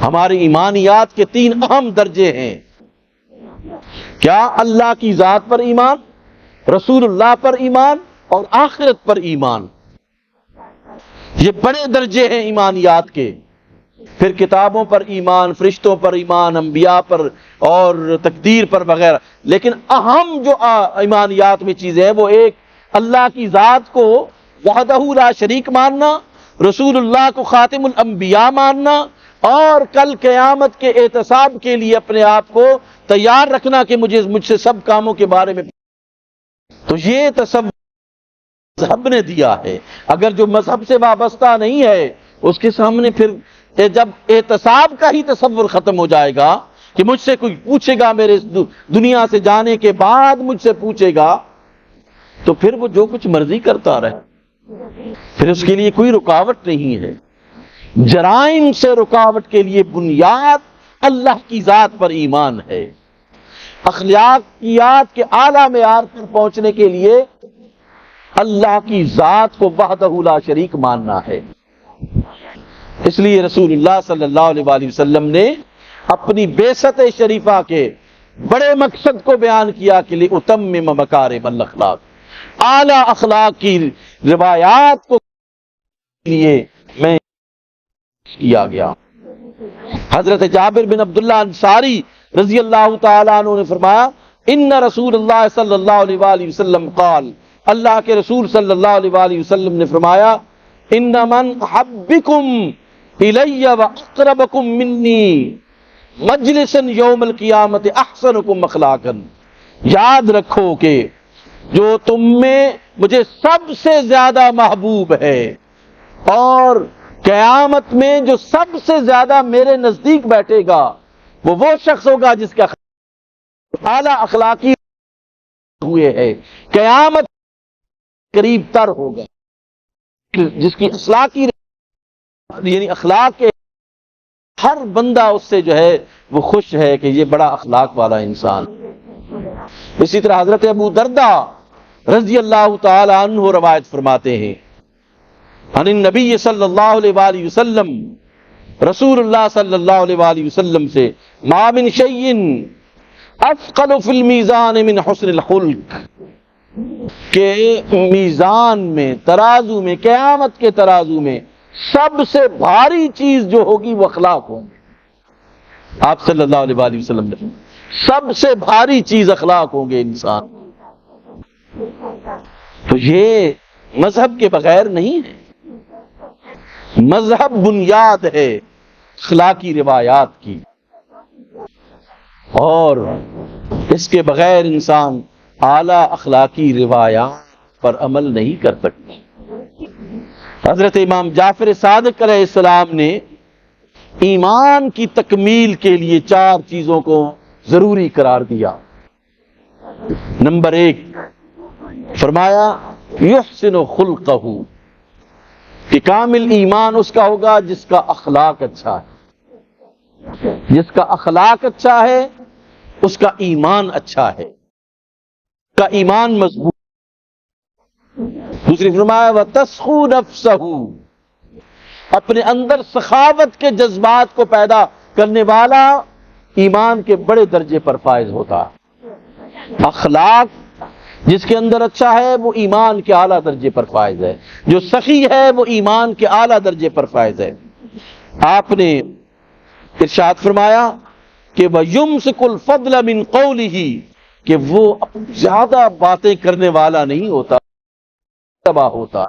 ہماری ایمانیات کے 3 اہم درجے ہیں. کیا؟ اللہ کی ذات پر ایمان، رسول اللہ پر ایمان اور آخرت پر ایمان. یہ بڑے درجے ہیں ایمانیات کے. پھر کتابوں پر ایمان، فرشتوں پر ایمان، انبیاء پر اور تقدیر پر وغیرہ. لیکن اہم جو ایمانیات میں چیزیں ہیں وہ ایک اللہ کی ذات کو وحدہ لا شریک ماننا، رسول اللہ کو خاتم الانبیاء ماننا، اور کل قیامت کے احتساب کے لیے اپنے آپ کو تیار رکھنا کہ مجھ سے سب کاموں کے بارے میں. تو یہ تصور مذہب نے دیا ہے. اگر جو مذہب سے وابستہ نہیں ہے اس کے سامنے پھر جب احتساب کا ہی تصور ختم ہو جائے گا کہ مجھ سے کوئی پوچھے گا، میرے دنیا سے جانے کے بعد مجھ سے پوچھے گا، تو پھر وہ جو کچھ مرضی کرتا رہے، پھر اس کے لیے کوئی رکاوٹ نہیں ہے. جرائم سے رکاوٹ کے لیے بنیاد اللہ کی ذات پر ایمان ہے. اخلاقیات کے اعلیٰ معیار پر پہنچنے کے لیے اللہ کی ذات کو وحدہ لا شریک ماننا ہے. اس لیے رسول اللہ صلی اللہ علیہ وآلہ وسلم نے اپنی بعثت شریفہ کے بڑے مقصد کو بیان کیا کہ لِأُتَمِّمَ مَكَارِمَ الْأَخْلَاقِ، اعلیٰ اخلاق کی روایات کو لیے میں کیا گیا. حضرت جابر بن عبداللہ انصاری رضی اللہ تعالیٰ عنہ نے فرمایا ان رسول اللہ صلی اللہ علیہ وآلہ وسلم قال، اللہ کے رسول صلی اللہ علیہ وآلہ وسلم نے فرمایا ان من احبکم الی واقربکم منی مجلسا یوم القیامت احسنکم اخلاقا. یاد رکھو کہ جو تم میں مجھے سب سے زیادہ محبوب ہے اور قیامت میں جو سب سے زیادہ میرے نزدیک بیٹھے گا وہ شخص ہوگا جس کا اعلیٰ اخلاقی ہوئے ہے، قیامت قریب تر ہوگا، جس کی اخلاقی یعنی اخلاق کے ہر بندہ اس سے جو ہے وہ خوش ہے کہ یہ بڑا اخلاق والا انسان. اسی طرح حضرت ابو درداء رضی اللہ تعالی عنہ روایت فرماتے ہیں عن النبی صلی اللہ علیہ وآلہ وسلم، رسول اللہ صلی اللہ علیہ وآلہ وسلم سے ما من شیء اثقل فی المیزان من حسن الخلق، کہ میزان میں، ترازو میں، قیامت کے ترازو میں سب سے بھاری چیز جو ہوگی وہ اخلاق ہوگی. آپ صلی اللہ علیہ وآلہ وسلم نے سب سے بھاری چیز اخلاق ہوں گے انسان. تو یہ مذہب کے بغیر نہیں ہے. مذہب بنیاد ہے اخلاقی روایات کی، اور اس کے بغیر انسان اعلیٰ اخلاقی روایات پر عمل نہیں کر سکتا. حضرت امام جعفر صادق علیہ السلام نے ایمان کی تکمیل کے لیے 4 چیزوں کو ضروری قرار دیا. نمبر 1 فرمایا یحسن خلقہ، کہ کامل ایمان اس کا ہوگا جس کا اخلاق اچھا ہے. جس کا اخلاق اچھا ہے اس کا ایمان اچھا ہے، اس کا ایمان مضبوط. دوسری فرمایا وَتَسْخُو نَفْسَهُ، اپنے اندر سخاوت کے جذبات کو پیدا کرنے والا ایمان کے بڑے درجے پر فائز ہوتا ہے. اخلاق جس کے اندر اچھا ہے وہ ایمان کے اعلیٰ درجے پر فائز ہے، جو سخی ہے وہ ایمان کے اعلیٰ درجے پر فائز ہے. آپ نے ارشاد فرمایا کہ وَيُمْسِكُ الْفَضْلَ مِنْ قَوْلِهِ، کہ وہ زیادہ باتیں کرنے والا نہیں ہوتا، تباہ ہوتا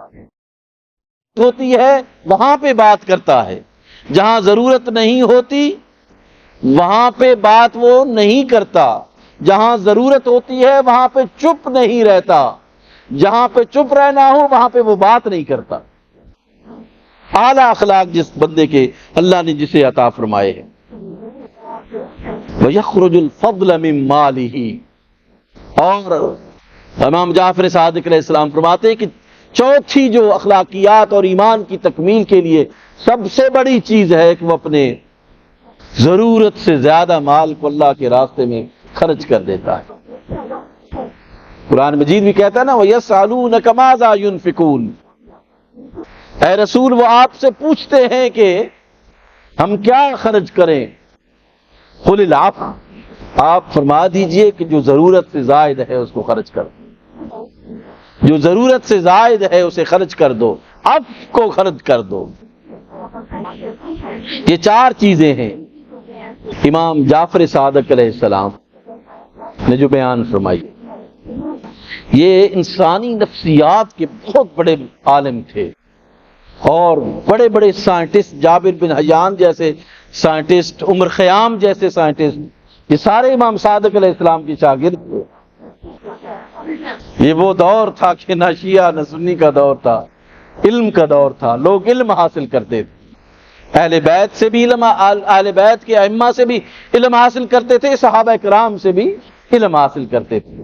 ہوتی ہے وہاں پہ بات کرتا ہے، جہاں ضرورت نہیں ہوتی وہاں پہ بات وہ نہیں کرتا، جہاں ضرورت ہوتی ہے وہاں پہ چپ نہیں رہتا، جہاں پہ چپ رہنا ہو وہاں پہ وہ بات نہیں کرتا. اعلیٰ اخلاق جس بندے کے اللہ نے جسے عطا فرمائے ہیں. وَيَخْرُجُ الْفَضْلَ مِن مَالِهِ، اور امام جعفر صادق علیہ السلام فرماتے ہیں کہ چوتھی جو اخلاقیات اور ایمان کی تکمیل کے لیے سب سے بڑی چیز ہے کہ وہ اپنے ضرورت سے زیادہ مال کو اللہ کے راستے میں خرچ کر دیتا ہے. قرآن مجید بھی کہتا ہے نا وَيَسْأَلُونَكَ مَاذَا يُنْفِقُونَ، اے رسول وہ آپ سے پوچھتے ہیں کہ ہم کیا خرچ کریں؟ قل العفو، آپ فرما دیجئے کہ جو ضرورت سے زائد ہے اس کو خرچ کر دو، جو ضرورت سے زائد ہے اسے خرچ کر دو، عفو کو خرچ کر دو۔ یہ چار چیزیں ہیں امام جعفر صادق علیہ السلام نے جو بیان فرمائی۔ یہ انسانی نفسیات کے بہت بڑے عالم تھے، اور بڑے بڑے سائنٹسٹ، جابر بن حیان جیسے سائنٹسٹ، عمر خیام جیسے سائنٹسٹ، یہ سارے امام صادق علیہ السلام کے شاگرد تھے۔ یہ وہ دور تھا کہ نہ شیعہ نہ سنی کا دور تھا، علم کا دور تھا، لوگ علم حاصل کرتے تھے، اہل بیت سے بھی علم، اہل بیت کے ائمہ سے بھی علم حاصل کرتے تھے، صحابہ کرام سے بھی علم حاصل کرتے تھے۔